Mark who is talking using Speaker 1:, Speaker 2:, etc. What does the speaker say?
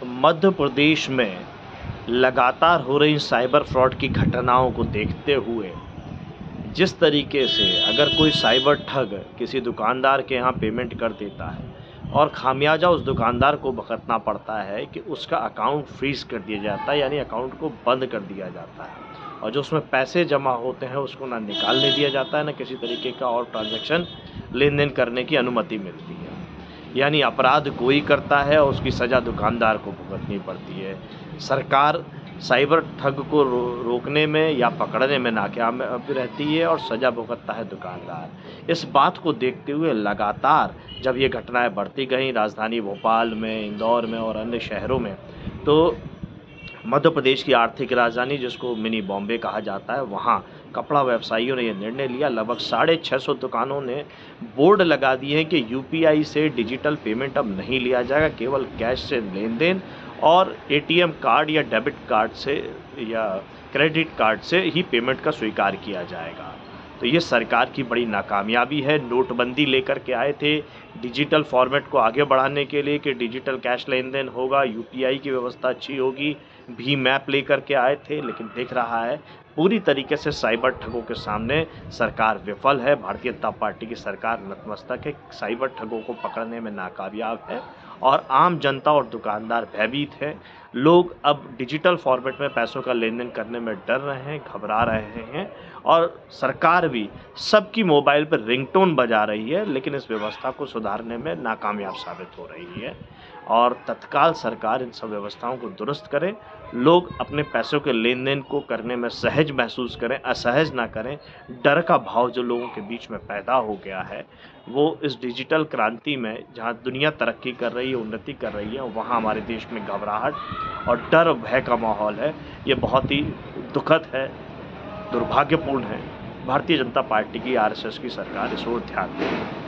Speaker 1: मध्य प्रदेश में लगातार हो रही साइबर फ्रॉड की घटनाओं को देखते हुए जिस तरीके से अगर कोई साइबर ठग किसी दुकानदार के यहाँ पेमेंट कर देता है और खामियाजा उस दुकानदार को भुगतना पड़ता है कि उसका अकाउंट फ्रीज कर दिया जाता है, यानी अकाउंट को बंद कर दिया जाता है और जो उसमें पैसे जमा होते हैं उसको ना निकालने दिया जाता है, ना किसी तरीके का और ट्रांजैक्शन लेन देन करने की अनुमति मिलती है। यानी अपराध कोई करता है और उसकी सज़ा दुकानदार को भुगतनी पड़ती है। सरकार साइबर ठग को रोकने में या पकड़ने में नाकाम रहती है और सज़ा भुगतता है दुकानदार। इस बात को देखते हुए लगातार जब ये घटनाएं बढ़ती गईं राजधानी भोपाल में, इंदौर में और अन्य शहरों में, तो मध्य प्रदेश की आर्थिक राजधानी जिसको मिनी बॉम्बे कहा जाता है, वहाँ कपड़ा व्यवसायियों ने यह निर्णय लिया। लगभग 650 दुकानों ने बोर्ड लगा दिए हैं कि यूपीआई से डिजिटल पेमेंट अब नहीं लिया जाएगा, केवल कैश से लेन देन और एटीएम कार्ड या डेबिट कार्ड से या क्रेडिट कार्ड से ही पेमेंट का स्वीकार किया जाएगा। तो ये सरकार की बड़ी नाकामयाबी है। नोटबंदी लेकर के आए थे डिजिटल फॉर्मेट को आगे बढ़ाने के लिए कि डिजिटल कैश लेन देन होगा, यूपीआई की व्यवस्था अच्छी होगी, भीम ऐप लेकर के आए थे, लेकिन दिख रहा है पूरी तरीके से साइबर ठगों के सामने सरकार विफल है। भारतीय जनता पार्टी की सरकार नतमस्तक है, साइबर ठगों को पकड़ने में नाकामयाब है और आम जनता और दुकानदार भयभीत हैं। लोग अब डिजिटल फॉर्मेट में पैसों का लेन देन करने में डर रहे हैं, घबरा रहे हैं और सरकार भी सबकी मोबाइल पर रिंगटोन बजा रही है, लेकिन इस व्यवस्था को सुधारने में नाकामयाब साबित हो रही है। और तत्काल सरकार इन सब व्यवस्थाओं को दुरुस्त करे, लोग अपने पैसों के लेन देन को करने में सहज महसूस करें, असहज ना करें। डर का भाव जो लोगों के बीच में पैदा हो गया है, वो इस डिजिटल क्रांति में जहाँ दुनिया तरक्की कर रही है, उन्नति कर रही है, वहाँ हमारे देश में घबराहट और डर भय का माहौल है। ये बहुत ही दुखद है, दुर्भाग्यपूर्ण है। भारतीय जनता पार्टी की, आरएसएस की सरकार इस ओर ध्यान दें।